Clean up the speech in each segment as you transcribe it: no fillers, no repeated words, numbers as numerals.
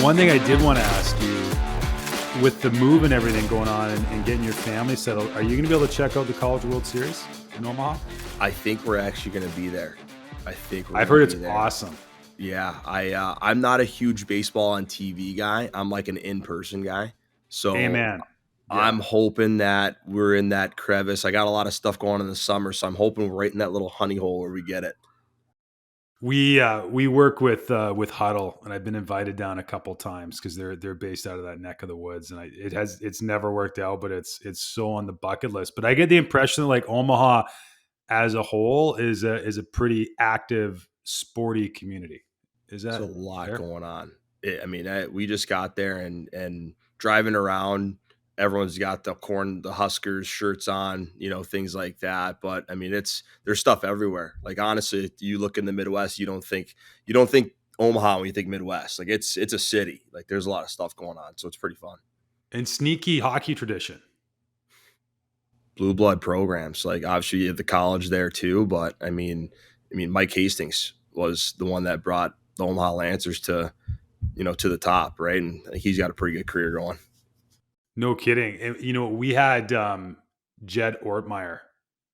One thing I did want to ask you, with the move and everything going on and getting your family settled, are you going to be able to check out the College World Series in Omaha? I think we're actually going to be there. I think we're I've going heard to it's be there. awesome. Yeah, I'm not a huge baseball on TV guy. I'm like an in-person guy. So Amen. Yeah. I'm hoping that we're in that crevice. I got a lot of stuff going on in the summer, so I'm hoping we're right in that little honey hole where we get it. We work with Huddle, and I've been invited down a couple times because they're based out of that neck of the woods, and it's never worked out, but it's so on the bucket list. But I get the impression that like Omaha as a whole is a pretty active, sporty community. Is There's a that lot fair? going on. We just got there and driving around, everyone's got the Huskers shirts on, things like that. But I mean, there's stuff everywhere. Like honestly, you look in the Midwest, you don't think Omaha when you think Midwest. Like it's a city. Like there's a lot of stuff going on, so it's pretty fun. And sneaky hockey tradition. Blue blood programs, like obviously you have the college there too. But I mean, Mike Hastings was the one that brought the Omaha Lancers to the top, right? And he's got a pretty good career going. No kidding. And, we had Jed Ortmeyer,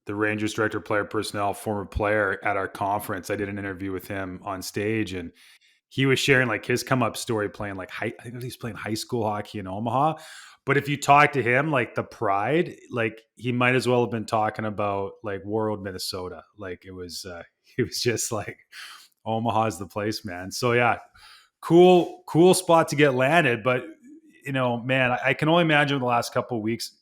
the Rangers director of player personnel, former player, at our conference. I did an interview with him on stage, and he was sharing like his come up story playing like I think he's playing high school hockey in Omaha. But if you talk to him, like the pride, like he might as well have been talking about like Warroad, Minnesota. Like it was just like Omaha's the place, man. So yeah, cool spot to get landed. But man, I can only imagine what the last couple of weeks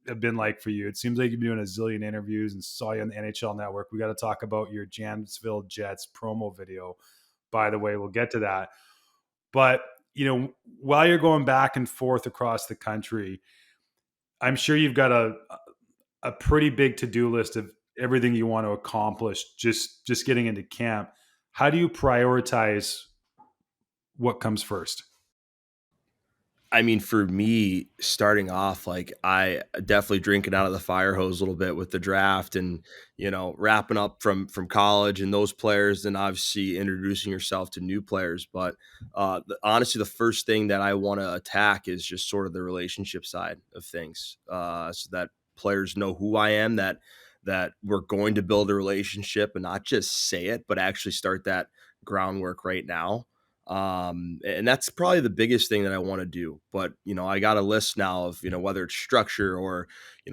have been like for you. It seems like you've been doing a zillion interviews and saw you on the NHL Network. We got to talk about your Jansville Jets promo video. By the way, we'll get to that. But while you're going back and forth across the country, I'm sure you've got a pretty big to-do list of everything you want to accomplish just getting into camp. How do you prioritize what comes first? I mean, for me, starting off, like I definitely drinking out of the fire hose a little bit with the draft and, wrapping up from college and those players, and obviously introducing yourself to new players. But honestly, the first thing that I want to attack is just sort of the relationship side of things, so that players know who I am, that we're going to build a relationship and not just say it, but actually start that groundwork right now. And that's probably the biggest thing that I want to do. But, I got a list now of, whether it's structure or,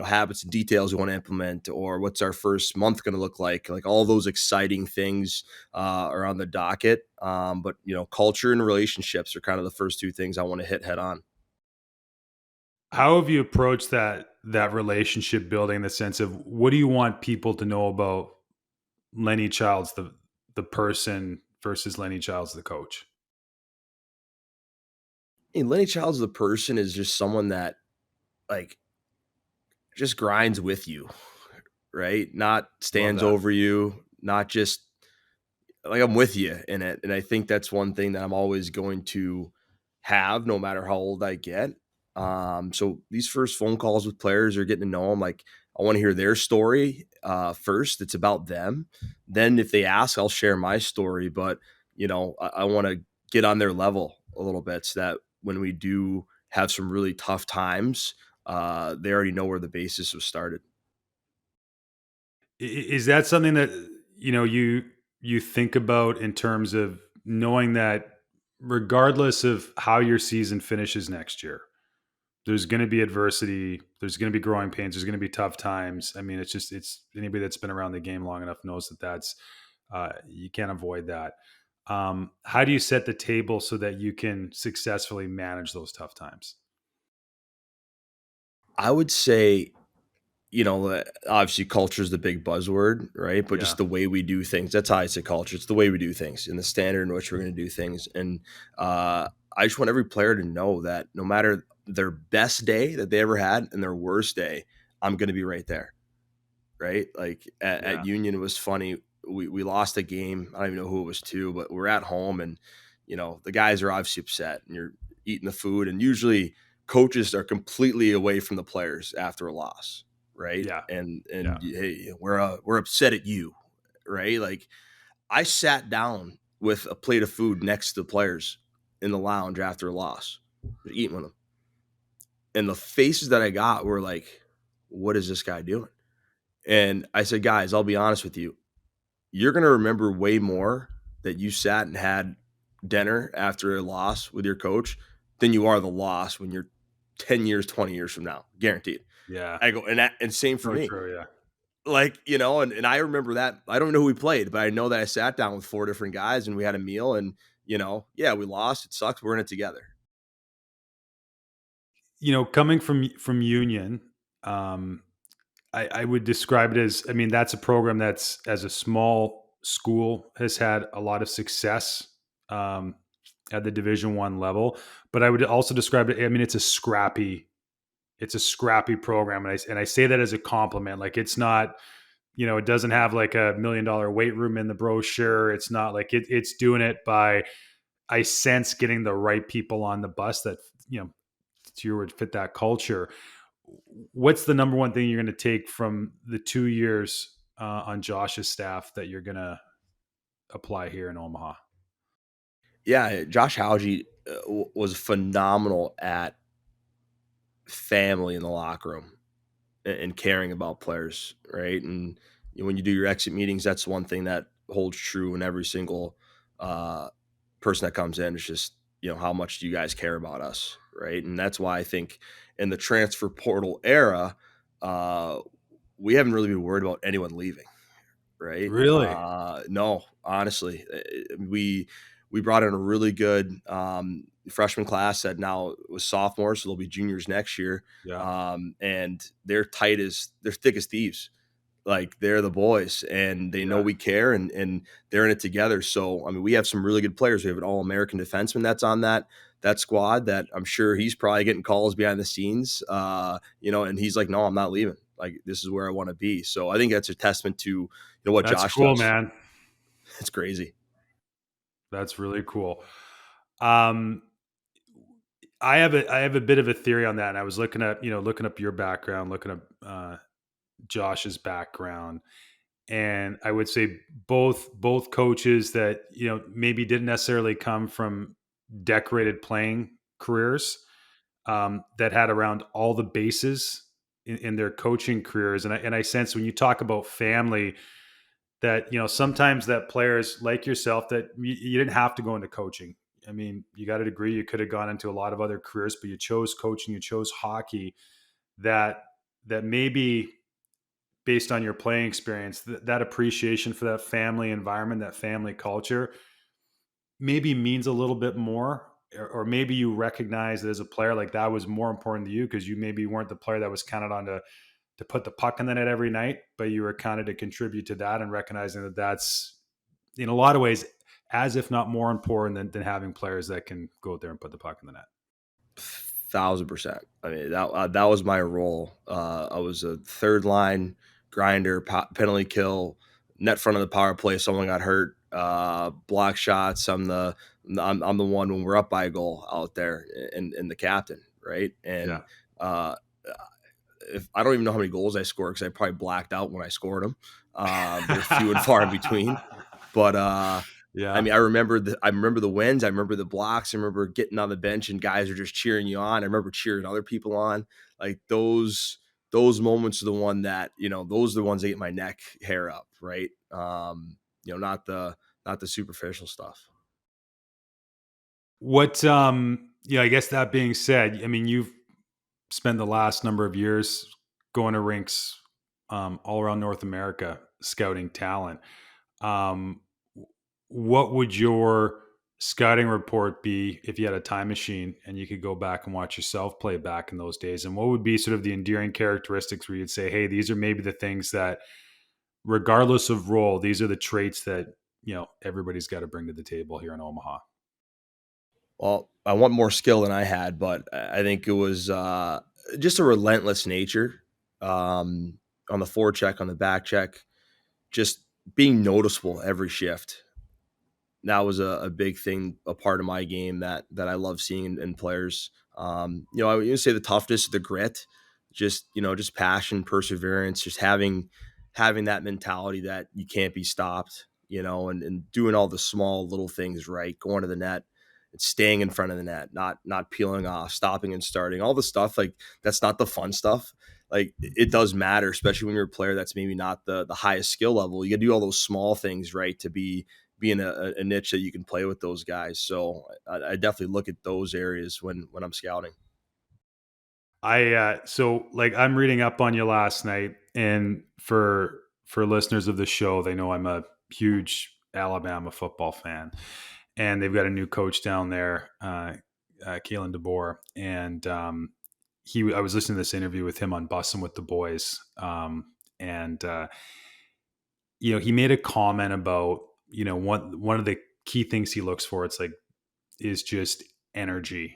habits and details we want to implement, or what's our first month going to look like all those exciting things are on the docket. But, culture and relationships are kind of the first two things I want to hit head on. How have you approached that relationship building in the sense of what do you want people to know about Lennie Childs, the person versus Lennie Childs, the coach? And Lenny Childs, the person, is just someone that like just grinds with you, right? Not Love stands that. over you, not just like I'm with you in it. And I think that's one thing that I'm always going to have no matter how old I get. So these first phone calls with players are getting to know them. Like I want to hear their story first. It's about them. Then if they ask, I'll share my story. But I want to get on their level a little bit so that when we do have some really tough times, they already know where the basis was started. Is that something that you think about in terms of knowing that regardless of how your season finishes next year, there's going to be adversity, there's going to be growing pains, there's going to be tough times. I mean, it's anybody that's been around the game long enough knows that that's you can't avoid that. How do you set the table so that you can successfully manage those tough times? I would say obviously culture is the big buzzword, right? But Yeah. just the way we do things, that's how I say culture. It's the way we do things and the standard in which we're going to do things. And I just want every player to know that no matter their best day that they ever had and their worst day, I'm going to be right there, right? Like at Yeah. Union, it was funny. We lost a game. I don't even know who it was to, but we're at home and, the guys are obviously upset and you're eating the food. And usually coaches are completely away from the players after a loss, right? Yeah. And Yeah. hey, we're upset at you, right? Like I sat down with a plate of food next to the players in the lounge after a loss, eating with them. And the faces that I got were like, what is this guy doing? And I said, guys, I'll be honest with you. You're going to remember way more that you sat and had dinner after a loss with your coach than you are the loss when you're 10 years, 20 years from now, guaranteed. Yeah. I go, and same for So me. true. Yeah. Like, and I remember that. I don't know who we played, but I know that I sat down with 4 different guys and we had a meal and, yeah, we lost. It sucks. We're in it together. Coming from Union, um, I would describe it as, I mean, that's a program that's, as a small school, has had a lot of success um, at the Division 1 level. But I would also describe it. I mean, it's a scrappy program, and I say that as a compliment. Like, it's not, it doesn't have like $1 million weight room in the brochure. It's not like it's doing it by, I sense, getting the right people on the bus that, to your word, fit that culture. What's the number one thing you're going to take from the 2 years on Josh's staff that you're going to apply here in Omaha? Yeah, Josh Hauge was phenomenal at family in the locker room and caring about players, right? And when you do your exit meetings, that's one thing that holds true in every single uh, person that comes in. It's just, how much do you guys care about us, right? And that's why I think in the transfer portal era, uh, we haven't really been worried about anyone leaving, right? Really? No, honestly, we brought in a really good freshman class that now was sophomores, so they'll be juniors next year. Yeah, And they're thick as thieves. Like, they're the boys, and they know yeah. we care, and they're in it together. So, I mean, we have some really good players. We have an All-American defenseman that's on that squad that I'm sure he's probably getting calls behind the scenes. And he's like, no, I'm not leaving. Like, this is where I want to be. So I think that's a testament to what That's Josh cool, does. man. It's crazy. That's really cool. Um, I have a bit of a theory on that, and I was looking up your background, looking up Josh's background, and I would say both coaches that maybe didn't necessarily come from decorated playing careers, that had around all the bases in their coaching careers. And I sense, when you talk about family, that sometimes that players like yourself, that you didn't have to go into coaching. I mean, you got a degree, you could have gone into a lot of other careers, but you chose coaching, you chose hockey. That maybe, based on your playing experience, that appreciation for that family environment, that family culture, maybe means a little bit more. Or maybe you recognize that as a player, like, that was more important to you, because you maybe weren't the player that was counted on to put the puck in the net every night, but you were counted to contribute to that, and recognizing that that's, in a lot of ways, as if not more important than having players that can go out there and put the puck in the net. 1,000%. I mean, that was my role. I was a third line grinder, penalty kill, net front of the power play. Someone got hurt, block shots. I'm the one when we're up by a goal out there, and the captain, right? Yeah. And uh, if I don't even know how many goals I scored, because I probably blacked out when I scored them. They're few and far in between, but I Yeah. mean, I remember the wins. I remember the blocks. I remember getting on the bench and guys are just cheering you on. I remember cheering other people on. Like, those moments are the one that, those are the ones that get my neck hair up, right? Not the superficial stuff. I guess, that being said, I mean, you've spent the last number of years going to rinks all around North America, scouting talent. Um, what would your scouting report be if you had a time machine and you could go back and watch yourself play back in those days? And what would be sort of the endearing characteristics where you'd say, hey, these are maybe the things that, regardless of role, these are the traits that, everybody's got to bring to the table here in Omaha? Well, I want more skill than I had, but I think it was just a relentless nature, um, on the forecheck, on the back check, just being noticeable every shift. That was a big thing, a part of my game that I love seeing in players. I would even say the toughness, the grit, just passion, perseverance, just having that mentality that you can't be stopped, and doing all the small little things right, going to the net. It's staying in front of the net, not peeling off, stopping and starting, all the stuff like that's not the fun stuff. Like it does matter, especially when you're a player that's maybe not the highest skill level. You got to do all those small things right to be in a niche that you can play with those guys. So I definitely look at those areas when I'm scouting. So like I'm reading up on you last night, and for listeners of the show, they know I'm a huge Alabama football fan, and they've got a new coach down there, Kalen DeBoer, and I was listening to this interview with him on Bussin' with the Boys, and he made a comment about one of the key things he looks for. It's like is just energy.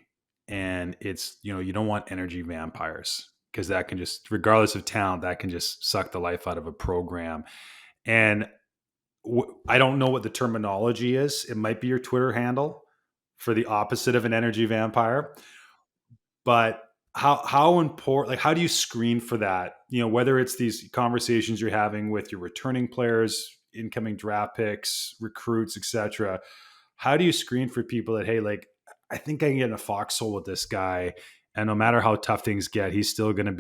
And it's, you don't want energy vampires because that can just, regardless of talent, that can just suck the life out of a program. And I don't know what the terminology is. It might be your Twitter handle for the opposite of an energy vampire. But how important, like, how do you screen for that? Whether it's these conversations you're having with your returning players, incoming draft picks, recruits, etc. How do you screen for people that, hey, like, I think I can get in a foxhole with this guy, and no matter how tough things get, he's still gonna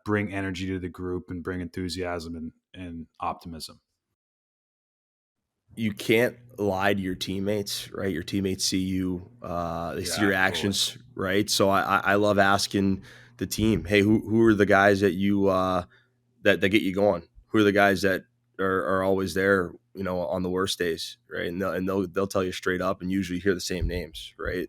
bring energy to the group and bring enthusiasm and optimism. You can't lie to your teammates, right? Your teammates see you, they see Yeah, your totally. actions, right? So I love asking the team, hey, who are the guys that you that get you going? Who are the guys that are always there, on the worst days, right? And they'll tell you straight up, and usually hear the same names, right?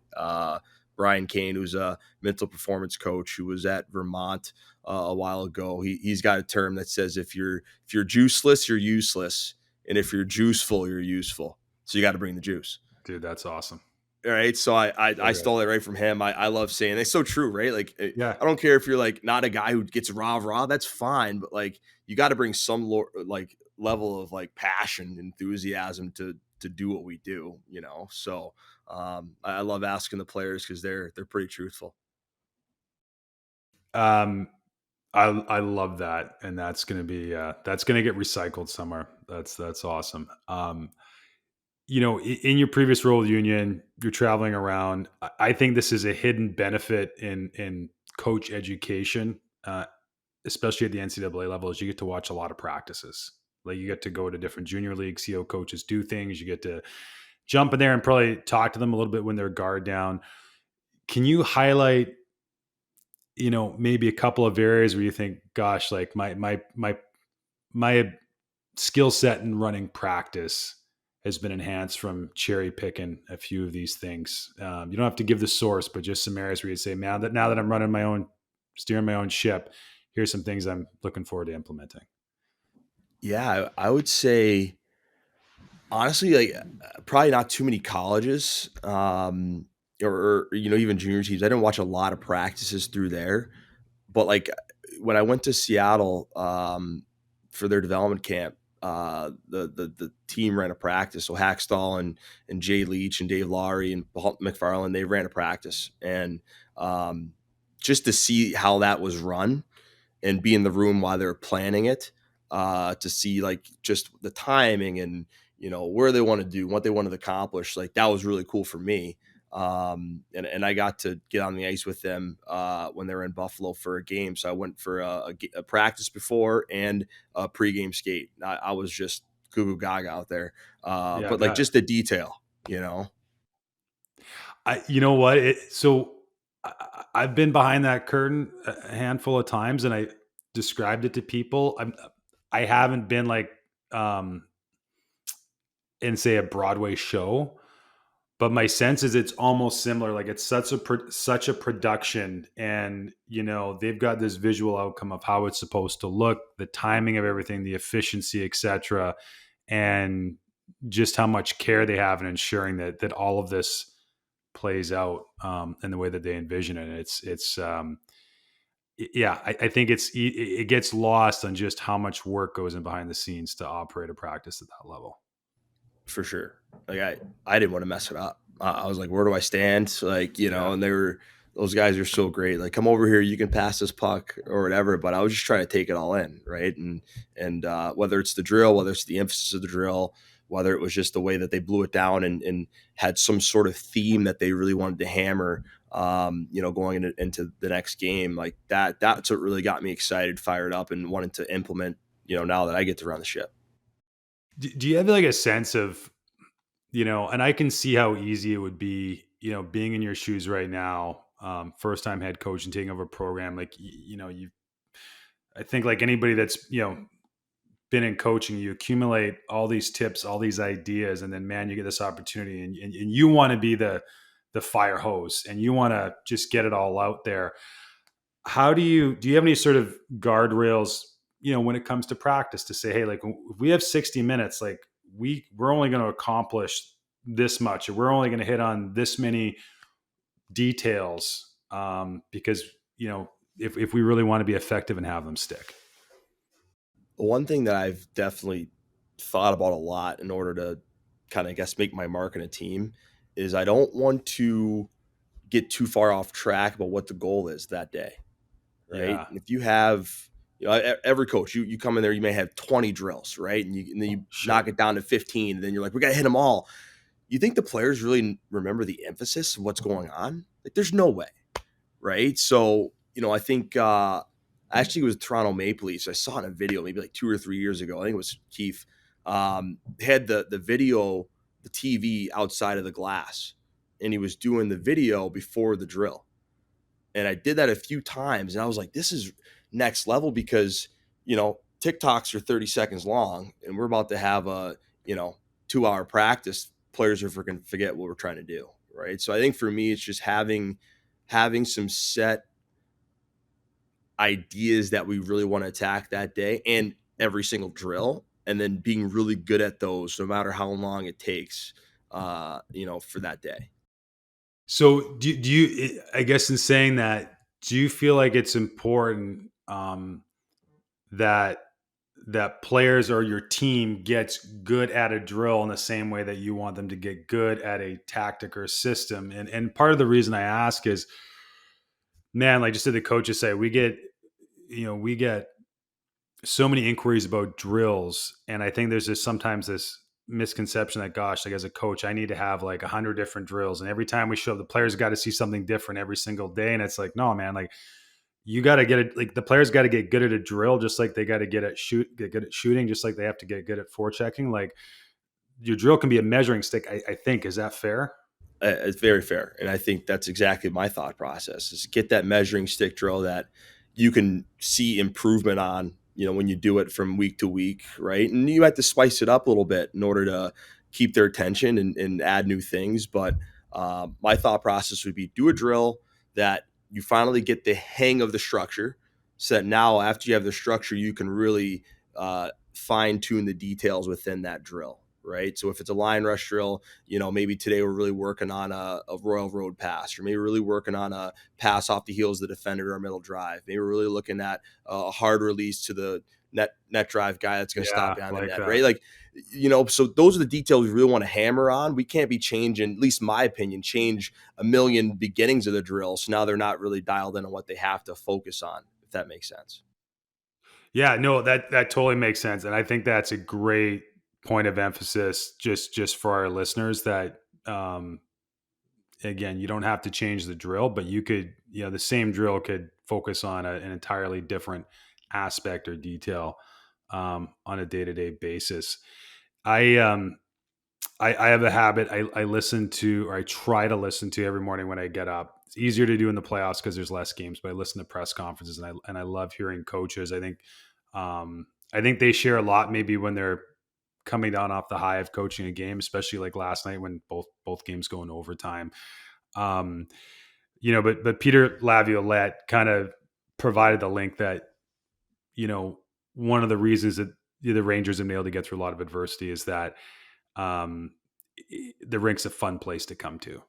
Brian Kane, who's a mental performance coach, who was at Vermont a while ago. He's got a term that says if you're juiceless, you're useless, and if you're juiceful, you're useful. So you got to bring the juice. Dude, that's awesome. All right. So I So good. stole it right from him. I love saying it's so true, right? Like Yeah. I don't care if you're like not a guy who gets rah, that's fine, but like you got to bring some like level of like passion, enthusiasm to do what we do, So I love asking the players because they're pretty truthful. Um, I love that, and that's gonna get recycled somewhere. That's awesome. In your previous role with Union, you're traveling around. I think this is a hidden benefit in coach education, especially at the NCAA level, is you get to watch a lot of practices. Like you get to go to different junior leagues, see how coaches do things. You get to jump in there and probably talk to them a little bit when they're guard down. Can you highlight, maybe a couple of areas where you think, gosh, like my skill set in running practice has been enhanced from cherry picking a few of these things. You don't have to give the source, but just some areas where you say, man, that now that I'm running my own, steering my own ship, here's some things I'm looking forward to implementing. Yeah, I would say honestly, like probably not too many colleges, or even junior teams. I didn't watch a lot of practices through there, but like when I went to Seattle for their development camp, the team ran a practice. So Hackstall and Jay Leach and Dave Lowry and McFarland, they ran a practice, and um, just to see how that was run and be in the room while they're planning it, to see like just the timing and where they want to do, what they wanted to accomplish. Like that was really cool for me. And I got to get on the ice with them when they were in Buffalo for a game. So I went for a practice before and a pregame skate. I was just goo goo gaga out there. Yeah, I But like bet. just the detail. You know what? I've been behind that curtain a handful of times, and I described it to people. I haven't been like, um, in say a Broadway show, but my sense is it's almost similar. Like it's such a production, and they've got this visual outcome of how it's supposed to look, the timing of everything, the efficiency, etc., and just how much care they have in ensuring that all of this plays out, in the way that they envision it. Yeah, I think it gets lost on just how much work goes in behind the scenes to operate a practice at that level. For sure. Like I didn't want to mess it up. I was like, where do I stand? So, like, Yeah. and they were Those guys are so great. Like, come over here, you can pass this puck or whatever. But I was just trying to take it all in, right? And whether it's the drill, whether it's the emphasis of the drill, whether it was just the way that they blew it down and had some sort of theme that they really wanted to hammer, going into the next game, like that. That's what really got me excited, fired up, and wanted to implement. Now that I get to run the ship. Do you have like a sense of, and I can see how easy it would be, being in your shoes right now, first time head coach and taking over a program. Like, I think like anybody that's, been in coaching, you accumulate all these tips, all these ideas, and then man, you get this opportunity and you want to be the fire hose and you want to just get it all out there. How do you have any sort of guardrails, when it comes to practice to say, hey, like if we have 60 minutes, like we're only going to accomplish this much, or we're only going to hit on this many details, because if we really want to be effective and have them stick. One thing that I've definitely thought about a lot in order to kind of, I guess, make my mark in a team is I don't want to get too far off track about what the goal is that day, right? Yeah, And if you have, every coach, you come in there, you may have 20 drills, right? And then you knock sure. it down to 15, and then you're like, we got to hit them all. You think the players really remember the emphasis of what's going on? Like, there's no way, right? So, I think actually it was Toronto Maple Leafs. I saw it in a video maybe like 2 or 3 years ago. I think it was Keith. Had the video, the TV outside of the glass, and he was doing the video before the drill. And I did that a few times, and I was like, this is next level because TikToks are 30 seconds long, and we're about to have a 2 hour practice. Players are freaking forget what we're trying to do, right? So I think for me, it's just having some set ideas that we really want to attack that day and every single drill, and then being really good at those no matter how long it takes, for that day. So do you, I guess in saying that, do you feel like it's important, that players or your team gets good at a drill in the same way that you want them to get good at a tactic or system? And part of the reason I ask is, man, like just did the coaches say, we get so many inquiries about drills, and I think there's just sometimes this misconception that, gosh, like as a coach, I need to have like 100 different drills, and every time we show up, the players got to see something different every single day. And it's like, no, man, like you got to get it. Like the players got to get good at a drill, just like they got to get good at shooting, just like they have to get good at forechecking. Like your drill can be a measuring stick. I think, is that fair? It's very fair, and I think that's exactly my thought process: is get that measuring stick drill that you can see improvement on. When you do it from week to week, right? And you have to spice it up a little bit in order to keep their attention and add new things. But my thought process would be do a drill that you finally get the hang of the structure, so that now after you have the structure, you can really fine tune the details within that drill. Right. So if it's a line rush drill, maybe today we're really working on a Royal Road pass, or maybe we're really working on a pass off the heels of the defender or middle drive. Maybe we're really looking at a hard release to the net drive guy that's going to stop Yeah, behind the like net, that. right? Like, so those are the details we really want to hammer on. We can't be changing, at least my opinion, change a million beginnings of the drill. So now they're not really dialed in on what they have to focus on, if that makes sense. Yeah, no, that totally makes sense, and I think that's a great point of emphasis, just for our listeners, that, again, you don't have to change the drill, but you could, the same drill could focus on an entirely different aspect or detail, on a day to day basis. I um I have a habit. I listen to, or I try to listen to, every morning when I get up. It's easier to do in the playoffs because there's less games, but I listen to press conferences, and I love hearing coaches. I think they share a lot, maybe when they're coming down off the high of coaching a game, especially like last night when both games go in overtime. Um, but Peter Laviolette kind of provided the link that, you know one of the reasons that the Rangers have been able to get through a lot of adversity is that, um, the rink's a fun place to come to,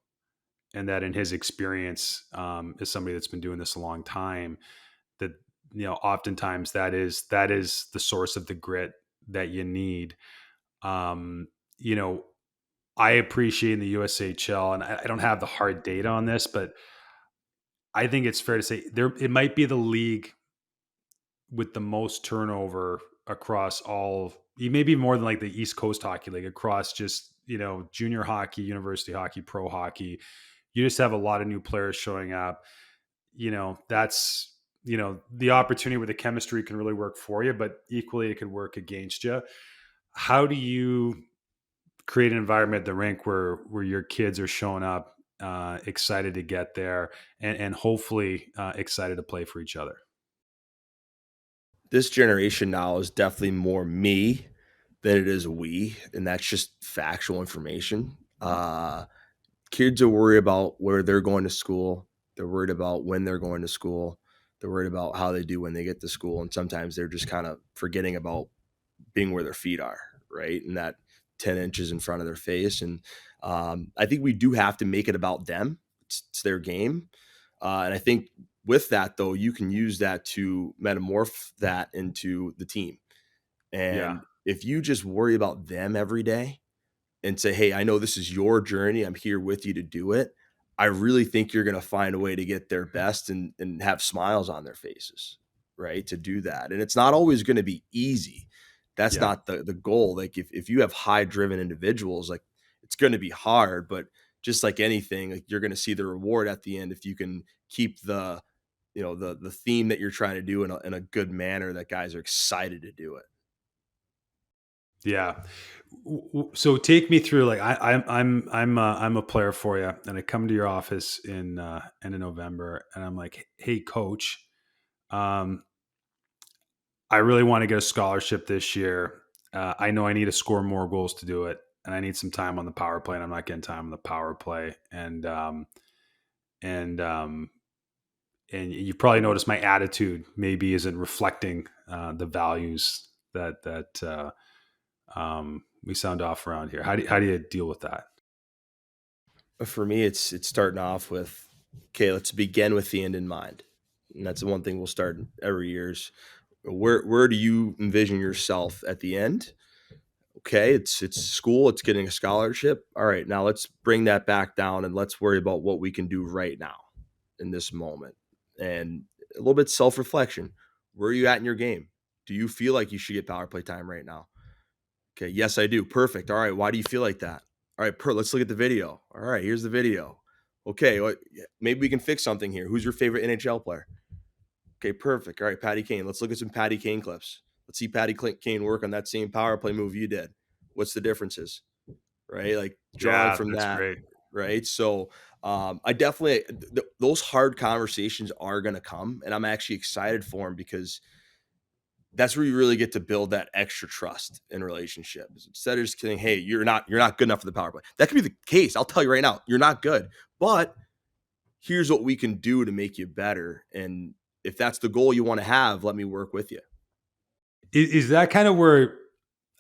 and that in his experience, as somebody that's been doing this a long time, that, oftentimes that is the source of the grit that you need. Um, you know, I appreciate in the USHL, and I don't have the hard data on this, but I think it's fair to say there it might be the league with the most turnover across all, maybe more than like the East Coast Hockey League, across just, junior hockey, university hockey, pro hockey. You just have a lot of new players showing up. That's, the opportunity where the chemistry can really work for you, but equally it could work against you. How do you create an environment at the rink where your kids are showing up excited to get there, and hopefully excited to play for each other? This generation now is definitely more me than it is we, and that's just factual information. Kids are worried about where they're going to school. They're worried about when they're going to school. They're worried about how they do when they get to school, and sometimes they're just kind of forgetting about being where their feet are, right? And that 10 inches in front of their face. And I think we do have to make it about them. It's their game. And I think with that, though, you can use that to metamorph that into the team. Yeah. And if you just worry about them every day and say, "Hey, I know this is your journey. I'm here with you to do it." I really think you're going to find a way to get their best and have smiles on their faces, right? To do that. And it's not always going to be easy. That's Yeah. not the goal. Like if you have high driven individuals, like it's going to be hard, but just like anything, like you're going to see the reward at the end if you can keep the theme that you're trying to do in a good manner that guys are excited to do it. Yeah. So take me through, like, I'm a player for you, and I come to your office in end of November, and I'm like, hey coach, um, I really want to get a scholarship this year. I know I need to score more goals to do it, and I need some time on the power play, and I'm not getting time on the power play. And and you probably noticed my attitude maybe isn't reflecting the values that we sound off around here. How do you deal with that? But for me, it's starting off with, okay, let's begin with the end in mind. And that's the one thing we'll start every year is where do you envision yourself at the end? Okay, it's school, it's getting a scholarship. All right, now let's bring that back down and let's worry about what we can do right now in this moment. And a little bit self-reflection. Where are you at in your game? Do you feel like you should get power play time right now? Okay, yes, I do. Perfect. All right, why do you feel like that? All right, let's look at the video. All right, here's the video. Okay, maybe we can fix something here. Who's your favorite NHL player? Okay, perfect. All right, Patty Kane. Let's look at some Patty Kane clips. Let's see Kane work on that same power play move you did. What's the differences? Right, like drawing Yeah, from that's that. great. Right, so I definitely those hard conversations are going to come, and I'm actually excited for them because that's where you really get to build that extra trust in relationships. Instead of just saying, "Hey, you're not good enough for the power play." That could be the case. I'll tell you right now, you're not good. But here's what we can do to make you better. And if that's the goal you want to have, let me work with you. Is that kind of where,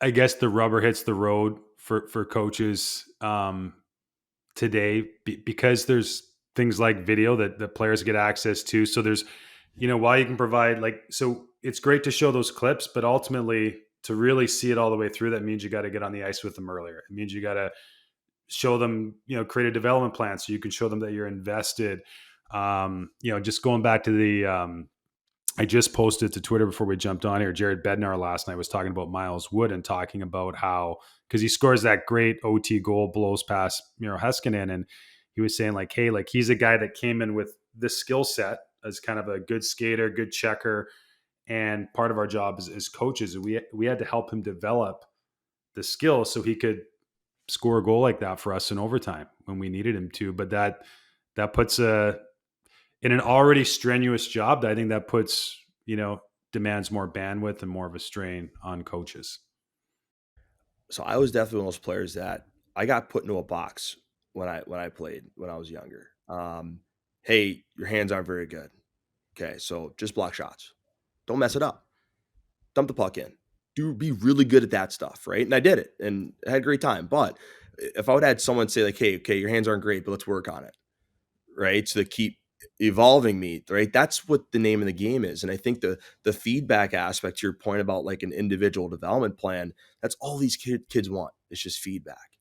I guess, the rubber hits the road for coaches today, because there's things like video that players get access to. So there's, while you can provide, like, so it's great to show those clips, but ultimately to really see it all the way through, that means you got to get on the ice with them earlier. It means you got to show them, create a development plan so you can show them that you're invested. Just going back to I just posted to Twitter before we jumped on here. Jared Bednar last night was talking about Miles Wood and talking about how, because he scores that great OT goal, blows past Miro Heiskanen, and he was saying, like, hey, like, he's a guy that came in with this skill set as kind of a good skater, good checker, and part of our job as coaches, we had to help him develop the skill so he could score a goal like that for us in overtime when we needed him to. But that puts a in an already strenuous job, I think that puts, demands more bandwidth and more of a strain on coaches. So I was definitely one of those players that I got put into a box when I played when I was younger. Hey, your hands aren't very good. Okay, so just block shots. Don't mess it up. Dump the puck in. Do be really good at that stuff, right? And I did it and I had a great time. But if I would have had someone say, like, hey, okay, your hands aren't great, but let's work on it, right? So to keep evolving me, right? That's what the name of the game is. And I think the feedback aspect to your point about like an individual development plan, that's all these kids want. It's just feedback.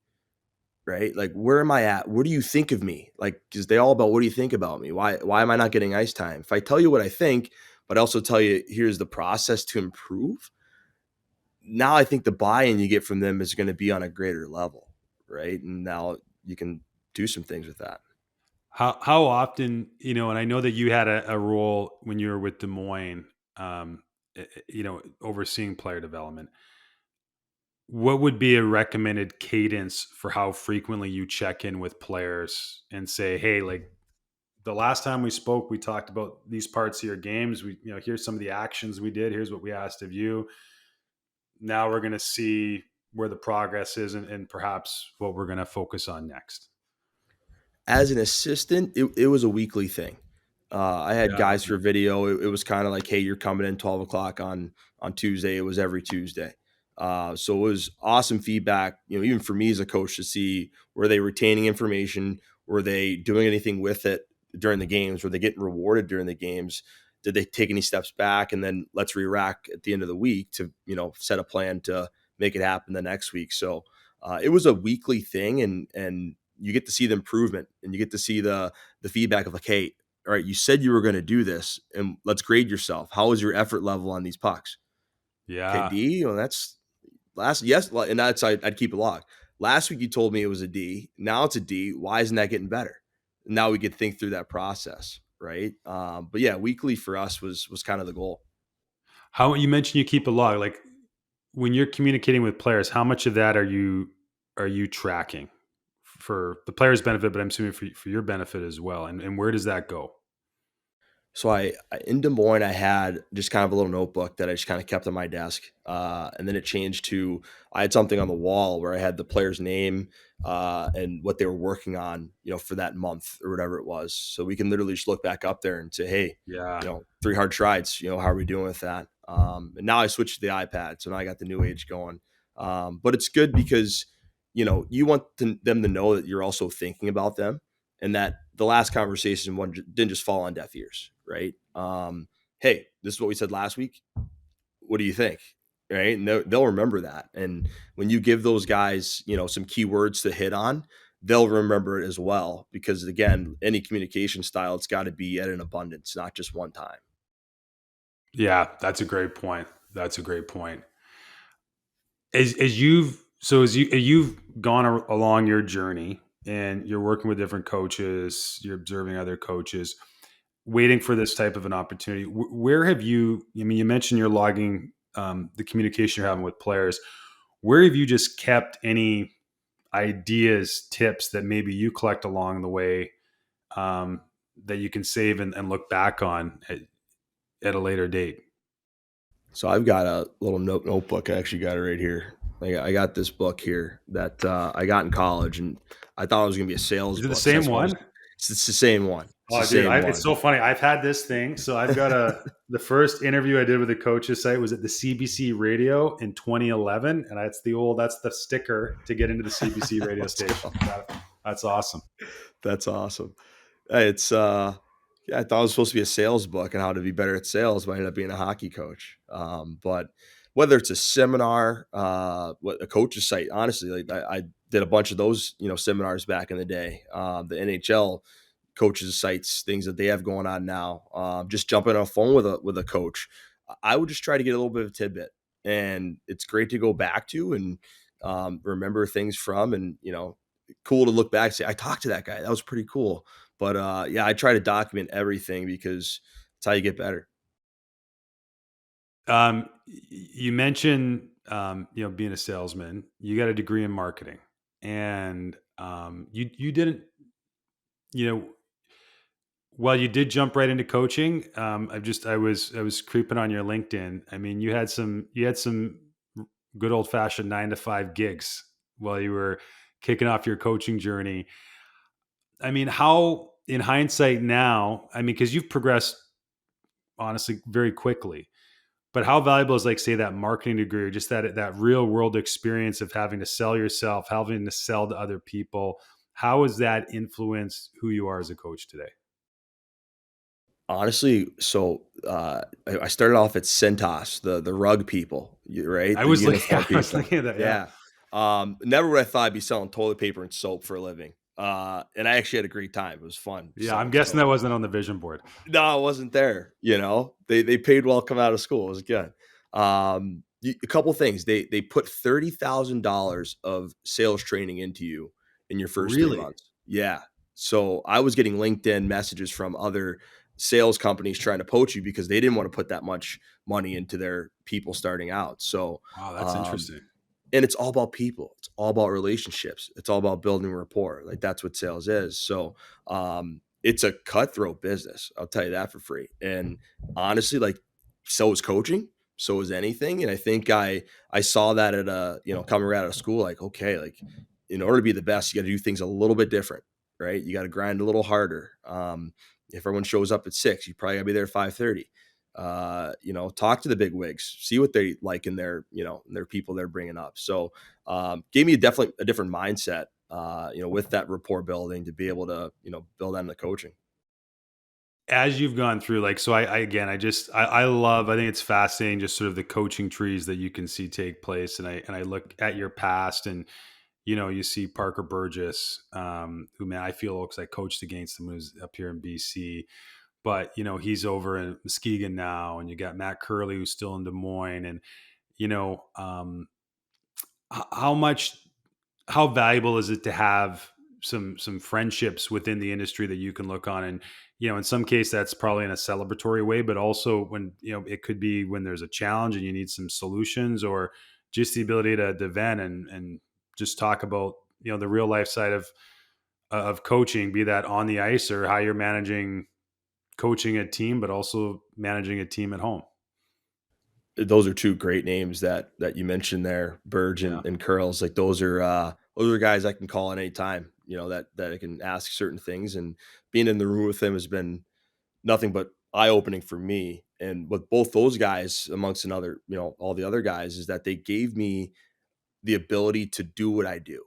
right? Like, where am I at? What do you think of me? Like, because they all about what do you think about me? Why am I not getting ice time? If I tell you what I think, but also tell you here's the process to improve, now I think the buy-in you get from them is going to be on a greater level, right? And now you can do some things with that. How often, and I know that you had a role when you were with Des Moines, overseeing player development. What would be a recommended cadence for how frequently you check in with players and say, "Hey, like the last time we spoke, we talked about these parts of your games. Here's some of the actions we did. Here's what we asked of you. Now we're going to see where the progress is and perhaps what we're going to focus on next." As an assistant, it was a weekly thing. I had Yeah. guys Okay. for video. It was kind of like, hey, you're coming in 12 o'clock on Tuesday. It was every Tuesday. So it was awesome feedback, even for me as a coach to see were they retaining information, were they doing anything with it during the games, were they getting rewarded during the games, did they take any steps back, and then let's re-rack at the end of the week to set a plan to make it happen the next week. So it was a weekly thing, and you get to see the improvement and you get to see the feedback of like, hey, all right, you said you were going to do this, and let's grade yourself. How is your effort level on these pucks? Okay, Yeah. D. Well, that's last. Yes, and that's I'd keep a log. Last week you told me it was a D. Now it's a D. Why isn't that getting better? Now we could think through that process, right? But yeah, weekly for us was kind of the goal. How you mentioned you keep a log. Like when you're communicating with players, how much of that are you tracking for the players' benefit, but I'm assuming for your benefit as well? And where does that go? So I in Des Moines, I had just kind of a little notebook that I just kind of kept on my desk, and then it changed to I had something on the wall where I had the player's name and what they were working on, for that month or whatever it was. So we can literally just look back up there and say, hey, Yeah. 3 hard strides. How are we doing with that? And now I switched to the iPad, so now I got the new age going. But it's good because you want them to know that you're also thinking about them and that the last conversation one didn't just fall on deaf ears, right? Hey, this is what we said last week. What do you think? Right? And they'll remember that. And when you give those guys, some key words to hit on, they'll remember it as well. Because again, any communication style, it's got to be at an abundance, not just one time. Yeah, that's a great point. That's a great point. As you've gone along your journey and you're working with different coaches, you're observing other coaches, waiting for this type of an opportunity. Where have you? I mean, you mentioned you're logging the communication you're having with players. Where have you just kept any ideas, tips that maybe you collect along the way, um, that you can save and look back on at a later date? So I've got a little notebook. I actually got it right here. I got this book here that I got in college, and I thought it was going to be a sales Is it the book because same that's what I was. one? It's the same one. It's the Oh, dude, same it's one. so funny. I've had this thing. So I've got the first interview I did with the coaches site was at the CBC radio in 2011. And that's the sticker to get into the CBC radio Let's go. station. That's awesome. That's awesome. It's yeah, I thought it was supposed to be a sales book and how to be better at sales, but I ended up being a hockey coach. But whether it's a seminar, what a coach's site, honestly, like I did a bunch of those, seminars back in the day. The NHL coaches' sites, things that they have going on now. Just jumping on a phone with a coach. I would just try to get a little bit of a tidbit, and it's great to go back to and remember things from, and cool to look back and say I talked to that guy. That was pretty cool. But yeah, I try to document everything because it's how you get better. You mentioned, being a salesman. You got a degree in marketing, and you didn't, you know, well, you did jump right into coaching. I was creeping on your LinkedIn. I mean, you had some good old fashioned 9 to 5 gigs while you were kicking off your coaching journey. I mean, how in hindsight now, I mean, because you've progressed honestly very quickly, but how valuable is, like, say, that marketing degree or just that real world experience of having to sell yourself, having to sell to other people? How has that influenced who you are as a coach today? Honestly, so I started off at Centos, the rug people, right? I The was looking uniform I was people. looking at that, yeah. Yeah. Never would I thought I'd be selling toilet paper and soap for a living. And I actually had a great time. It was fun Yeah, I'm selling guessing that soap. wasn't on the vision board. No, I wasn't there, you know? They paid well coming out of school, it was good. A couple things, they put $30,000 of sales training into you in your first 3 Really? months. Yeah. So, I was getting LinkedIn messages from other sales companies trying to poach you because they didn't wanna put that much money into their people starting out. So, Wow, that's um interesting. and it's all about people. It's all about relationships. It's all about building rapport. Like that's what sales is. So it's a cutthroat business. I'll tell you that for free. And honestly, like so is coaching, so is anything. And I think I saw that at coming right out of school, like, okay, like in order to be the best, you got to do things a little bit different, right? You got to grind a little harder. If everyone shows up at 6, you probably gotta be there at 5:30. Talk to the big wigs, see what they like in their people they're bringing up. So, gave me definitely a different mindset, with that rapport building to be able to, build on the coaching. As you've gone through, like, so I again, I love, I think it's fascinating just sort of the coaching trees that you can see take place. And I look at your past and, you see Parker Burgess, who, man, I feel looks like coached against him, who's up here in BC, but he's over in Muskegon now, and you got Matt Curley who's still in Des Moines. And you know, how much, how valuable is it to have some friendships within the industry that you can look on? And in some case that's probably in a celebratory way, but also when it could be when there's a challenge and you need some solutions, or just the ability to vent and just talk about the real life side of coaching, be that on the ice or how you're managing coaching a team, but also managing a team at home. Those are two great names that you mentioned there, Burge Yeah, and Curls. Like those are guys I can call at any time. That I can ask certain things, and being in the room with them has been nothing but eye opening for me. And with both those guys, amongst another, all the other guys, is that they gave me the ability to do what I do,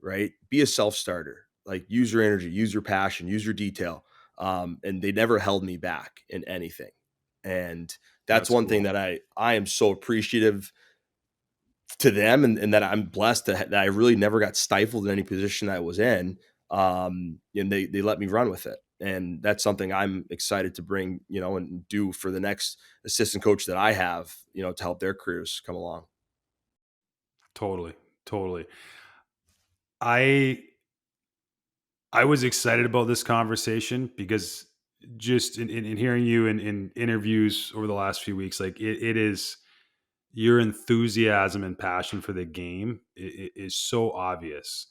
right? Be a self starter, like use your energy, use your passion, use your detail. And they never held me back in anything. And that's that's one thing cool. that I am so appreciative to them, and that I'm blessed that I really never got stifled in any position I was in. And they let me run with it. And that's something I'm excited to bring, and do for the next assistant coach that I have, to help their careers come along. Totally, totally. I was excited about this conversation because just in hearing you in interviews over the last few weeks, like it is, your enthusiasm and passion for the game is so obvious.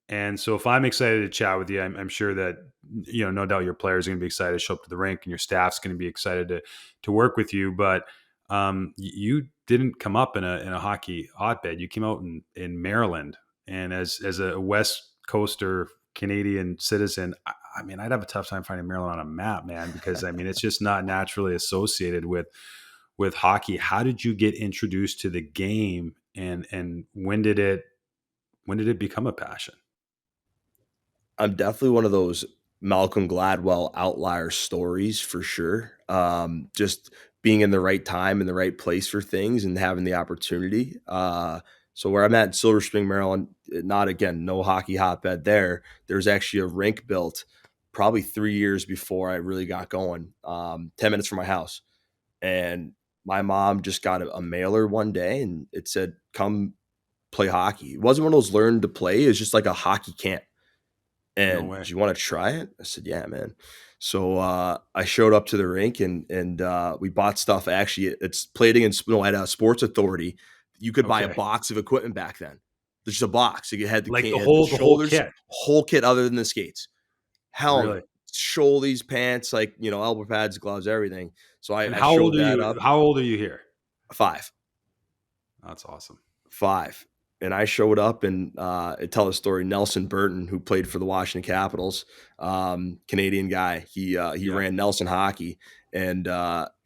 And so if I'm excited to chat with you, I'm sure that, no doubt your players are going to be excited to show up to the rink, and your staff's going to be excited to work with you. But you didn't come up in a hockey hotbed. You came out in Maryland, and as a West Coaster Canadian citizen, I mean, I'd have a tough time finding Maryland on a map, man, because I mean, it's just not naturally associated with hockey. How did you get introduced to the game, and when did it become a passion? I'm definitely one of those Malcolm Gladwell outlier stories for sure. Just being in the right time and the right place for things and having the opportunity. So where I'm at in Silver Spring, Maryland, not again, no hockey hotbed there. There's actually a rink built probably 3 years before I really got going. 10 minutes from my house. And my mom just got a mailer one day and it said, come play hockey. It wasn't one of those learn to play, it's just like a hockey camp. No And, way. "Do you wanna try it?" I said, "Yeah, man." So, I showed up to the rink and we bought stuff. Actually, it's played against at a Sports Authority. You could buy a Okay. box of equipment back then. Just a box. Like, it had Like the had the whole shoulders, kit. whole kit other than the skates, Really? helmet, shouldies, pants, like, elbow pads, gloves, everything. So And I how old showed are that you? up. How old are you here? 5. That's awesome. 5. And I showed up and, I tell a story, Nelson Burton, who played for the Washington Capitals, Canadian guy, he Yeah, ran Nelson Hockey, and,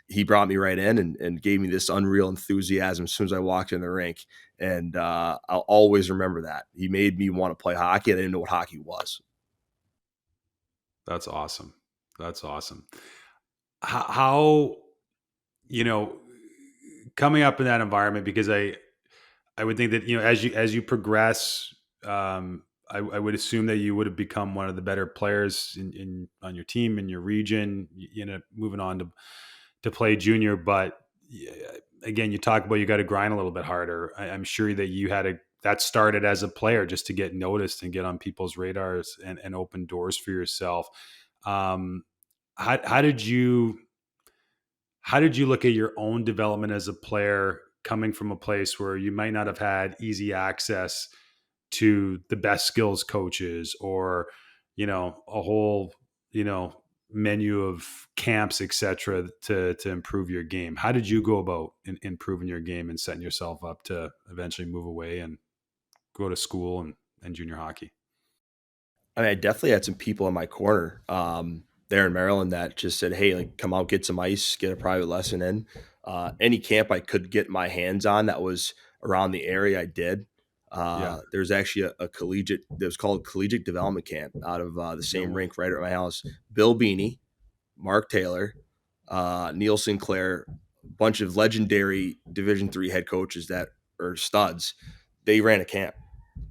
he brought me right in and gave me this unreal enthusiasm as soon as I walked in the rink, and, I'll always remember that. He made me wanna play hockey, and I didn't know what hockey was. that's awesome. That's awesome. How, you know, coming up in that environment, because I would think that, as you progress, I would assume that you would have become one of the better players in on your team in your region. Moving on to play junior, but yeah, again, you talk about you got to grind a little bit harder. I'm sure that you had that started as a player just to get noticed and get on people's radars and open doors for yourself. Um, how did you look at your own development as a player coming from a place where you might not have had easy access to the best skills coaches or a whole menu of camps, etc., to improve your game? How did you go about improving your game and setting yourself up to eventually move away and go to school and junior hockey? I mean, I definitely had some people in my corner, there in Maryland that just said, "Hey, like, come out, get some ice, get a private lesson in." Any camp I could get my hands on that was around the area, I did. Yeah. There's actually a collegiate that was called Collegiate Development Camp out of the No same way. rink right at my house. Bill Beanie, Mark Taylor, Neil Sinclair, a bunch of legendary Division III head coaches that are studs. They ran a camp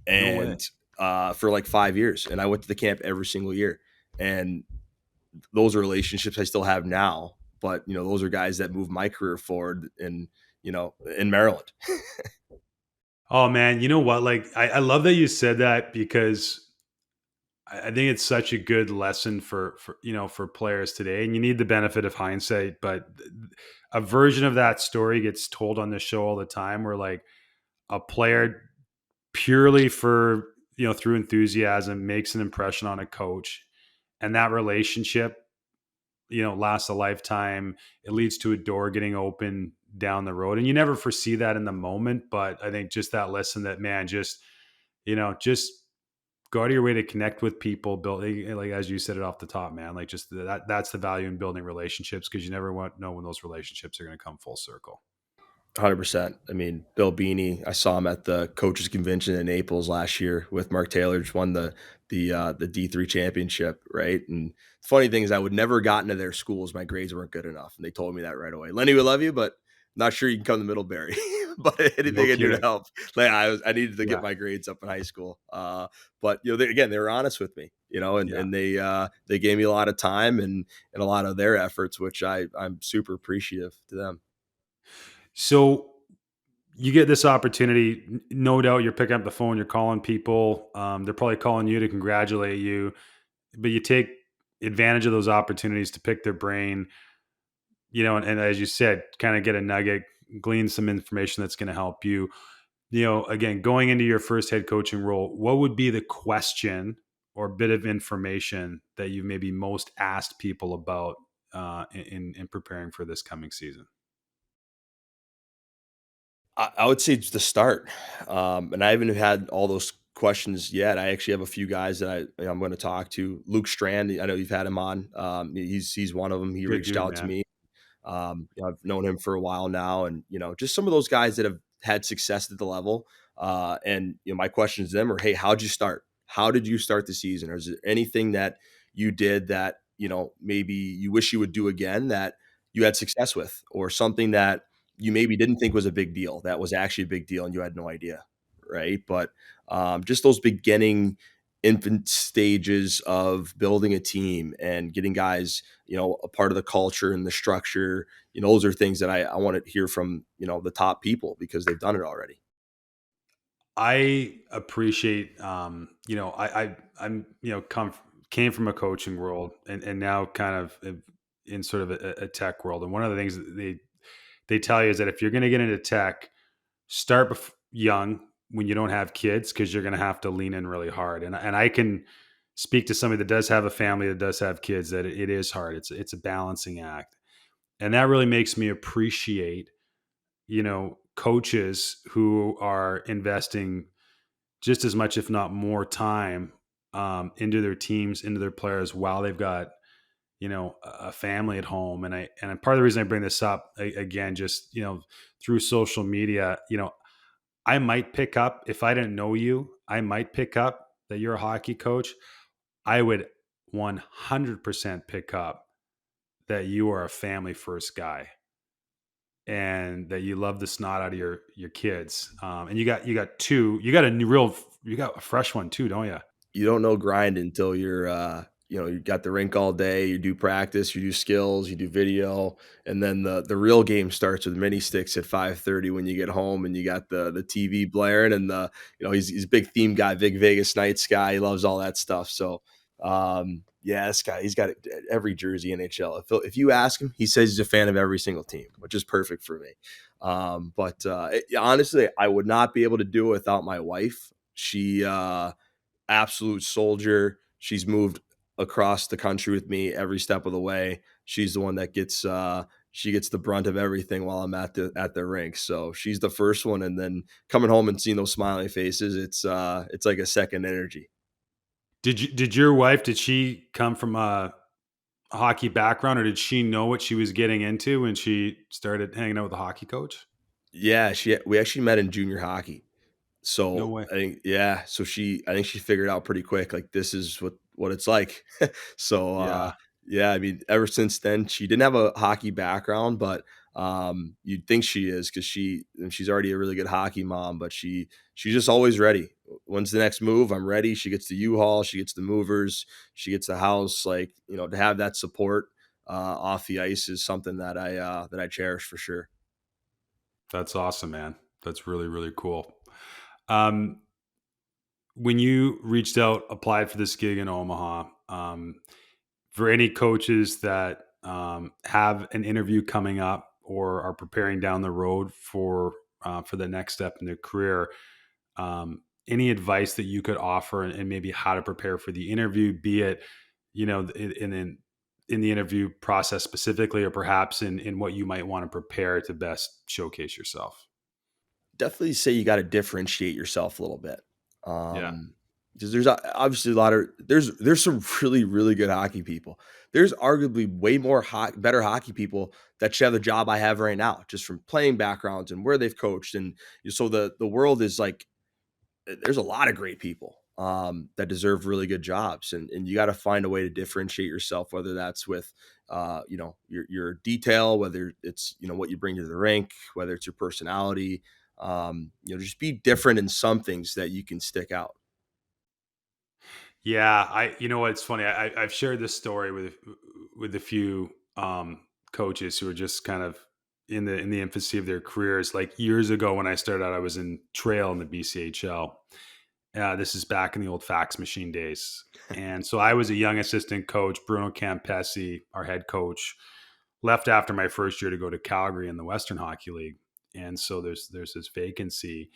No way. and for like 5 years, and I went to the camp every single year. And those are relationships I still have now. But those are guys that moved my career forward in Maryland. Oh man, you know what? Like I love that you said that because I think it's such a good lesson for players today, and you need the benefit of hindsight. But a version of that story gets told on the show all the time, where like a player purely for through enthusiasm makes an impression on a coach, and that relationship lasts a lifetime. It leads to a door getting open down the road, and you never foresee that in the moment. But I think just that lesson that, man, just go out of your way to connect with people, build, like as you said it off the top, man, like just that's the value in building relationships, because you never know when those relationships are going to come full circle. 100%. I mean, Bill Beanie, I saw him at the coaches convention in Naples last year with Mark Taylor, just won the D3 championship, right? And the funny thing is I would never got into their schools. My grades weren't good enough. And they told me that right away. Lenny, we love you, but not sure you can come to Middlebury. But No anything I do to kidding. help. Like I needed to get Yeah. my grades up in high school. But they were honest with me, and Yeah. they gave me a lot of time and a lot of their efforts, which I'm super appreciative to them. So you get this opportunity, no doubt you're picking up the phone, you're calling people. They're probably calling you to congratulate you, but you take advantage of those opportunities to pick their brain, and as you said, kind of get a nugget, glean some information that's going to help you. Again, going into your first head coaching role, what would be the question or bit of information that you maybe most asked people about in preparing for this coming season? I would say it's the start, and I haven't had all those questions yet. I actually have a few guys that I'm going to talk to. Luke Strand, I know you've had him on. He's one of them. He Good reached dude, out to man. me. I've known him for a while now, and just some of those guys that have had success at the level. And my questions to them are, hey, how'd you start? How did you start the season? Or is there anything that you did that maybe you wish you would do again that you had success with, or something that you maybe didn't think was a big deal that was actually a big deal and you had no idea, right? But just those beginning infant stages of building a team and getting guys a part of the culture and the structure, those are things that I want to hear from the top people because they've done it already. I appreciate, I'm, came from a coaching world and now kind of in sort of a tech world. And one of the things that they tell you is that if you're going to get into tech, start young when you don't have kids, because you're going to have to lean in really hard. And I can speak to somebody that does have a family that does have kids, that it is hard. It's a balancing act, and that really makes me appreciate coaches who are investing just as much, if not more, time into their teams, into their players, while they've got a family at home. And part of the reason I bring this up, again, just through social media, I might pick up, if I didn't know you, I might pick up that you're a hockey coach. I would 100% pick up that you are a family first guy. and that you love the snot out of your kids. And you got two. You got a new real. You got a fresh one too, don't you? You don't know grind until you're, you got the rink all day, you do practice, you do skills, you do video, and then the real game starts with mini sticks at 5:30 when you get home and you got the TV blaring and he's a big theme guy, big Vegas Nights guy. He loves all that stuff. So, yeah, this guy, he's got every jersey NHL. If you ask him, he says he's a fan of every single team, which is perfect for me. Honestly, I would not be able to do it without my wife. She, absolute soldier. She's moved across the country with me every step of the way. She's the one that she gets the brunt of everything while I'm at the rink. So she's the first one, and then coming home and seeing those smiling faces, it's like a second energy. Did your wife? Did she come from a hockey background, or did she know what she was getting into when she started hanging out with a hockey coach? Yeah, we actually met in junior hockey. No So way. I think she figured out pretty quick, like, this is what it's like. So, Yeah, yeah, I mean, ever since then, she didn't have a hockey background, but, you'd think she is because she's already a really good hockey mom, but she's just always ready. When's the next move? I'm ready. She gets the U-Haul, she gets the movers, she gets the house, like, to have that support, off the ice is something that I cherish for sure. that's awesome, man. That's really really cool. Um, when you reached out, applied for this gig in Omaha, for any coaches that have an interview coming up or are preparing down the road for the next step in their career, any advice that you could offer, and maybe how to prepare for the interview, be it in the interview process specifically, or perhaps in what you might want to prepare to best showcase yourself. Definitely say you gotta differentiate yourself a little bit. Yeah. Because there's obviously a lot of there's some really, really good hockey people. There's arguably way more better hockey people that should have the job I have right now, just from playing backgrounds and where they've coached, and so the world is like, there's a lot of great people, that deserve really good jobs, and you gotta find a way to differentiate yourself, whether that's with, your detail, whether it's, what you bring to the rink, whether it's your personality, just be different in some things that you can stick out. Yeah, you know what? It's funny. I've shared this story with a few coaches who are just kind of in the infancy of their careers. Like years ago, when I started out, I was in trail in the BCHL. This is back in the old fax machine days, and so I was a young assistant coach. Bruno Campesi, our head coach, left after my first year to go to Calgary in the Western Hockey League, and so there's this vacancy,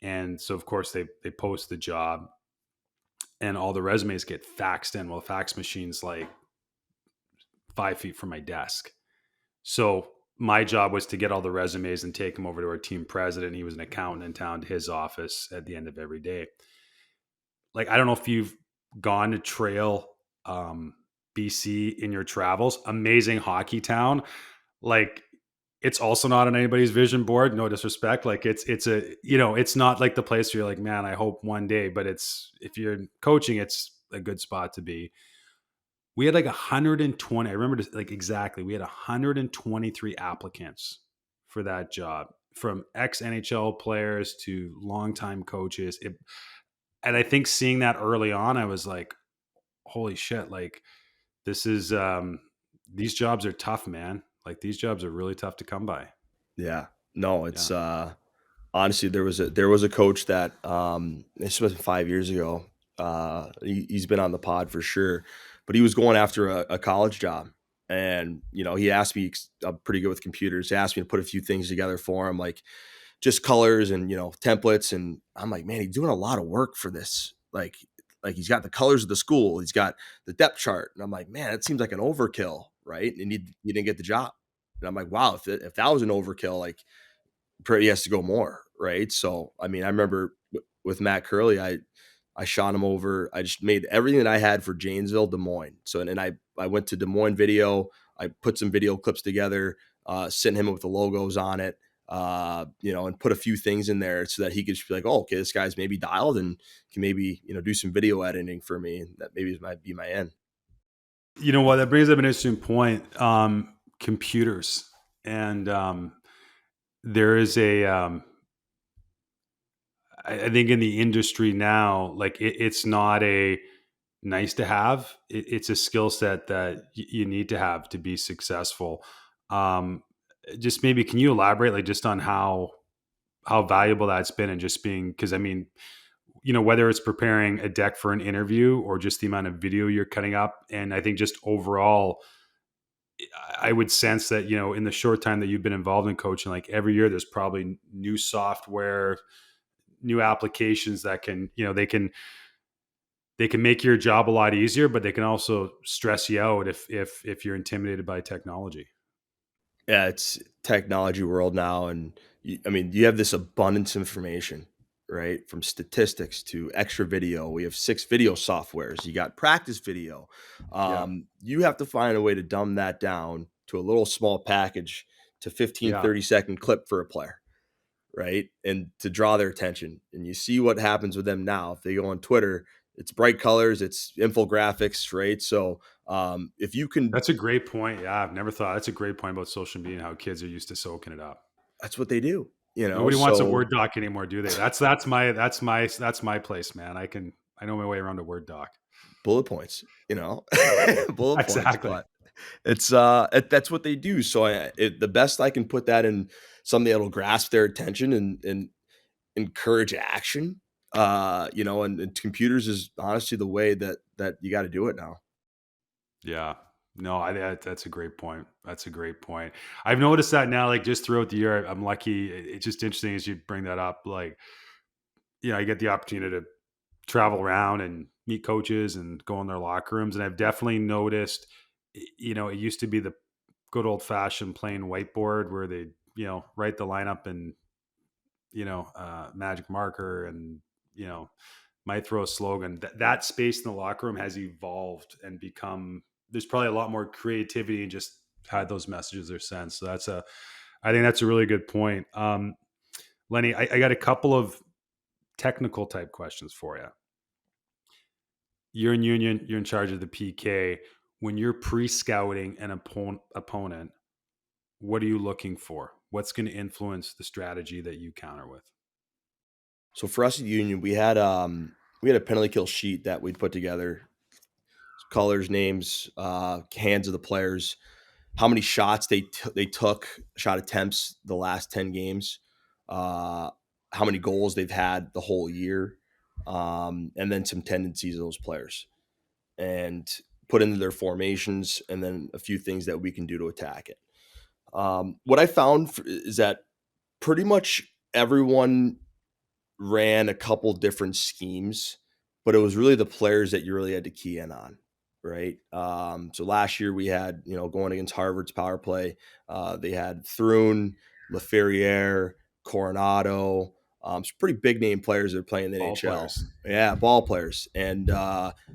and so of course they post the job and all the resumes get faxed in. Well, the fax machine's like 5 feet from my desk. So my job was to get all the resumes and take them over to our team president. He was an accountant in town, to his office at the end of every day. Like, I don't know if you've gone to Trail, BC in your travels. Amazing hockey town. Like, it's also not on anybody's vision board. No disrespect. Like, it's a it's not like the place where you're like, man, I hope one day. But it's, if you're coaching, it's a good spot to be. We had like 120. I remember like exactly. We had 123 applicants for that job, from ex NHL players to longtime coaches. And I think seeing that early on, I was like, holy shit! Like, this is these jobs are tough, man. Like, these jobs are really tough to come by. Yeah. No, Yeah. it's, honestly, there was a coach that, this was 5 years ago. He's been on the pod for sure, but he was going after a college job, and, he asked me 'cause I'm pretty good with computers. He asked me to put a few things together for him, like, just colors and, templates, and I'm like, "Man, he's doing a lot of work for this." Like, he's got the colors of the school, he's got the depth chart, and I'm like, "Man, it seems like an overkill," right? And he didn't get the job. And I'm like, "Wow, if that was an overkill, like, he has to go more, right?" So, I mean, I remember with Matt Curley, I shot him over. I just made everything that I had for Janesville, Des Moines. So, and then I went to Des Moines Video. I put some video clips together, sent him with the logos on it, and put a few things in there so that he could just be like, "Oh, okay, this guy's maybe dialed and can maybe do some video editing for me." And that maybe might be my end. You know what? That brings up an interesting point. Computers and there is I think in the industry now, like it's not a nice to have. It's a skill set that you need to have to be successful. Um, just maybe can you elaborate like just on how valuable that's been and just being because I mean whether it's preparing a deck for an interview or just the amount of video you're cutting up, and I think just overall I would sense that in the short time that you've been involved in coaching, like every year there's probably new software, new applications that can they can make your job a lot easier, but they can also stress you out if you're intimidated by technology. Yeah, it's technology world now, and I mean, you have this abundance of information, right? From statistics to extra video. We have 6 video softwares. You got practice video. Yeah. You have to find a way to dumb that down to a little small package to 15, Yeah. 30-second clip for a player, right? And to draw their attention. And you see what happens with them now. If they go on Twitter, it's bright colors, it's infographics, right? So if you can, That's a great point. Yeah, I've never thought that's a great point about social media and how kids are used to soaking it up. that's what they do, you know? Nobody wants a So Word doc anymore, do they? That's my place, man. I know my way around a Word doc. bullet points, bullet points, Exactly. but that's what they do. So the best I can put that in something that'll grasp their attention and encourage action, and computers is honestly the way that you got to do it now. Yeah. No, that's a great point. That's a great point. I've noticed that now, like just throughout the year, I'm lucky. It's just interesting as you bring that up. Like, I get the opportunity to travel around and meet coaches and go in their locker rooms. And I've definitely noticed, it used to be the good old fashioned plain whiteboard where they, write the lineup and, magic marker and, you know, might throw a slogan. That space in the locker room has evolved and become, there's probably a lot more creativity and just how those messages are sent. So I think that's a really good point. Lenny, I got a couple of technical type questions for you. You're in union, you're in charge of the PK. When you're pre-scouting an opponent, what are you looking for? What's going to influence the strategy that you counter with? So for us at Union, we had a penalty kill sheet that we'd put together, colors, names, hands of the players, how many shots they took, shot attempts the last 10 games, uh, how many goals they've had the whole year, and then some tendencies of those players, and put into their formations, and then a few things that we can do to attack it. What I found is that pretty much everyone ran a couple different schemes, but it was really the players that you really had to key in on, right? So last year we had, going against Harvard's power play, they had Thrun, LaFerriere, Coronado, some pretty big name players that are playing in the Ball NHL. players. Yeah, ball players. And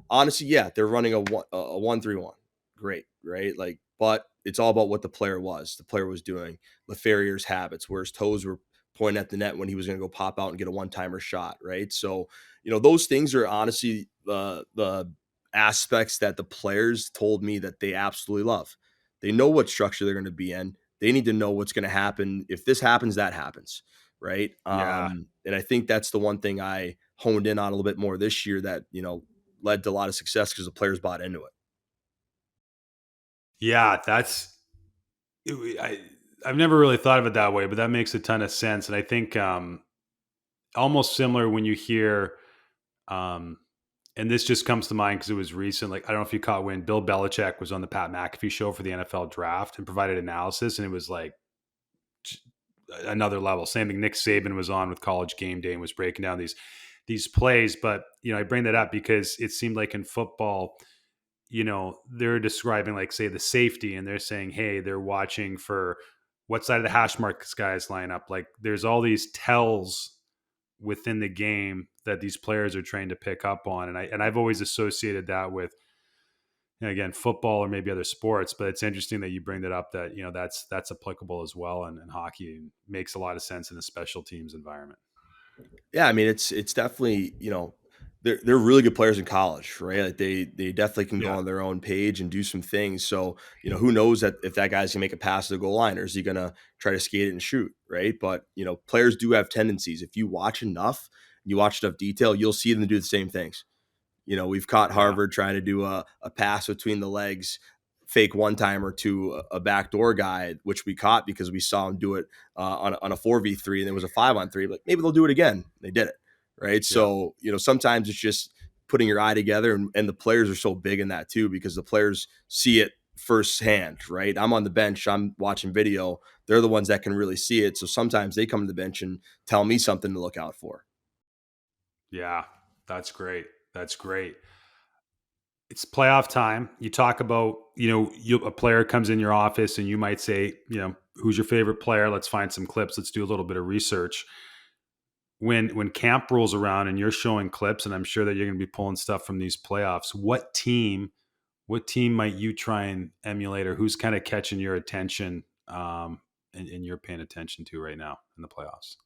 honestly, yeah, they're running a 1-3-1. Great, right? Like, but it's all about what the player was doing, LaFerriere's habits, where his toes were point at the net when he was going to go pop out and get a one-timer shot, right? So, those things are honestly the aspects that the players told me that they absolutely love. They know what structure they're going to be in. They need to know what's going to happen. If this happens, that happens, right? Yeah. And I think that's the one thing I honed in on a little bit more this year that led to a lot of success because the players bought into it. Yeah, I, I've never really thought of it that way, but that makes a ton of sense. And I think almost similar when you hear, um, and this just comes to mind because it was recent. Like I don't know if you caught when Bill Belichick was on the Pat McAfee show for the NFL draft and provided analysis, and it was like another level. Same thing. Nick Saban was on with College Game Day and was breaking down these plays. But I bring that up because it seemed like in football, they're describing like say the safety, and they're saying, hey, they're watching for what side of the hash mark this guy's line up. Like there's all these tells within the game that these players are trained to pick up on, and I've always associated that with again football or maybe other sports. But it's interesting that you bring that up, that that's applicable as well in hockey, and makes a lot of sense in a special teams environment. Yeah, I mean it's definitely they're really good players in college, right? Like they definitely can go Yeah, on their own page and do some things. So, who knows that if that guy's gonna make a pass to the goal line, or is he gonna try to skate it and shoot, right? But players do have tendencies. If you watch enough, you watch enough detail, you'll see them do the same things. We've caught yeah, Harvard trying to do a pass between the legs, fake one timer to a backdoor guy, which we caught because we saw him do it on a 4v3 and there was a 5-on-3. But maybe they'll do it again. They did it. Right. yeah. So, sometimes it's just putting your eye together, and the players are so big in that too, because the players see it firsthand. Right. I'm on the bench, I'm watching video. They're the ones that can really see it. So sometimes they come to the bench and tell me something to look out for. Yeah, that's great. That's great. It's playoff time. You talk about, a player comes in your office and you might say, who's your favorite player? Let's find some clips. Let's do a little bit of research. When camp rolls around and you're showing clips, and I'm sure that you're going to be pulling stuff from these playoffs, what team might you try and emulate, or who's kind of catching your attention, and you're paying attention to right now in the playoffs?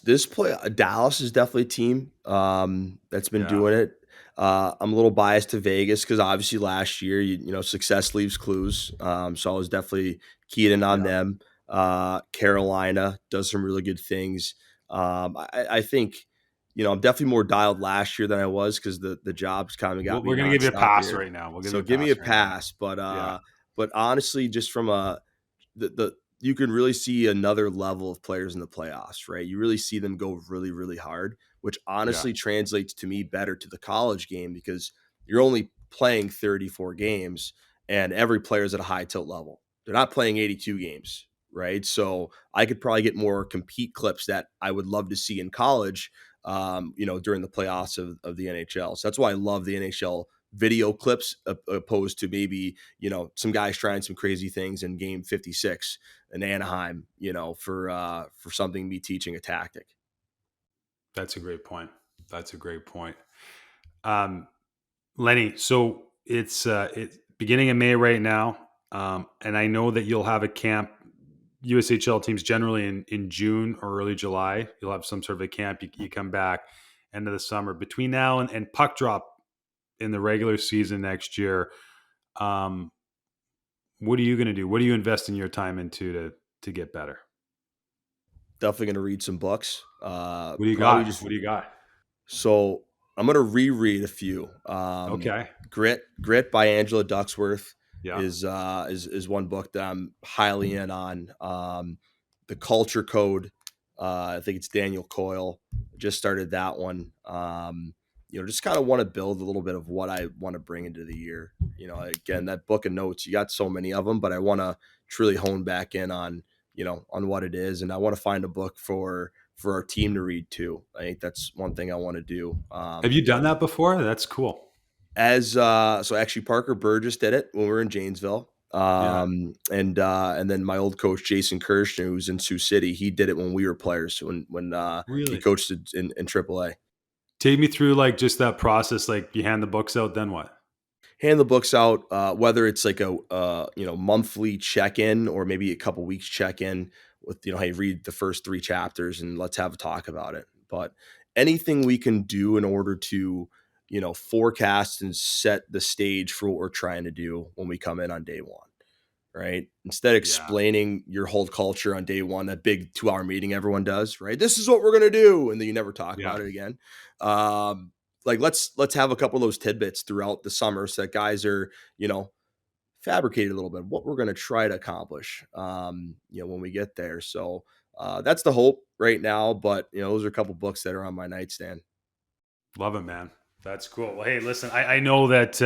This play Dallas is definitely a team, that's been Yeah, doing it. I'm a little biased to Vegas because obviously last year, success leaves clues. So I was definitely keyed in on yeah. them. Carolina does some really good things. I think, I'm definitely more dialed last year than I was because the jobs kind of got me We're going to give you a nonstop pass here. right now. We'll give you So a give me a pass right now. pass, but Yeah, honestly, just from a the you can really see another level of players in the playoffs, right? You really see them go really, really hard, which yeah, honestly translates to me better to the college game because you're only playing 34 games and every player's at a high tilt level. They're not playing 82 games, right? So I could probably get more compete clips that I would love to see in college, during the playoffs of the NHL. So that's why I love the NHL video clips opposed to maybe some guys trying some crazy things in game 56 in Anaheim, for something me teaching a tactic. that's a great point. That's a great point. Um, Lenny, so it's beginning of May right now, and I know that you'll have a camp. USHL teams generally in June or early July. You'll have some sort of a camp. You come back end of the summer. Between now and puck drop in the regular season next year, um, what are you going to do? What are you investing your time into to get better? Definitely going to read some books. What do you Probably got? just What do you got? so I'm going to reread a few. Okay. Grit by Angela Ducksworth Yeah. is one book that I'm highly in on. The Culture Code. I think it's Daniel Coyle. Just started that one. Just kind of want to build a little bit of what I want to bring into the year. Again, that book of notes, you got so many of them, but I want to truly hone back in on what it is, and I want to find a book for our team to read too. I think that's one thing I want to do. Have you done that before? That's cool. As so actually Parker Burgess did it when we were in Janesville. Yeah. And then my old coach Jason Kirschner, who's in Sioux City, he did it when we were players when he Really? coached in AAA. Take me through like just that process. Like you hand the books out, then what? Hand the books out, whether it's like a monthly check in or maybe a couple weeks check in with hey, read the first 3 chapters and let's have a talk about it. But anything we can do in order to forecast and set the stage for what we're trying to do when we come in on day one. Right. Instead of Yeah. explaining your whole culture on day one, that big 2 hour meeting everyone does, right? This is what we're gonna do, and then you never talk Yeah. about it again. Like let's have a couple of those tidbits throughout the summer so that guys are, fabricated a little bit what we're gonna try to accomplish when we get there. So that's the hope right now. But those are a couple books that are on my nightstand. Love it, man. That's cool. Well, hey, listen, I know that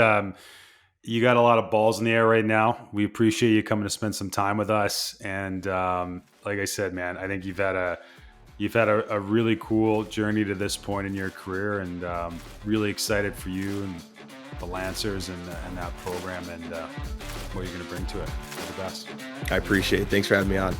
you got a lot of balls in the air right now. We appreciate you coming to spend some time with us. And like I said, man, I think you've had a really cool journey to this point in your career, and really excited for you and the Lancers and that program, and what you're going to bring to it. All the best. I appreciate it. Thanks for having me on.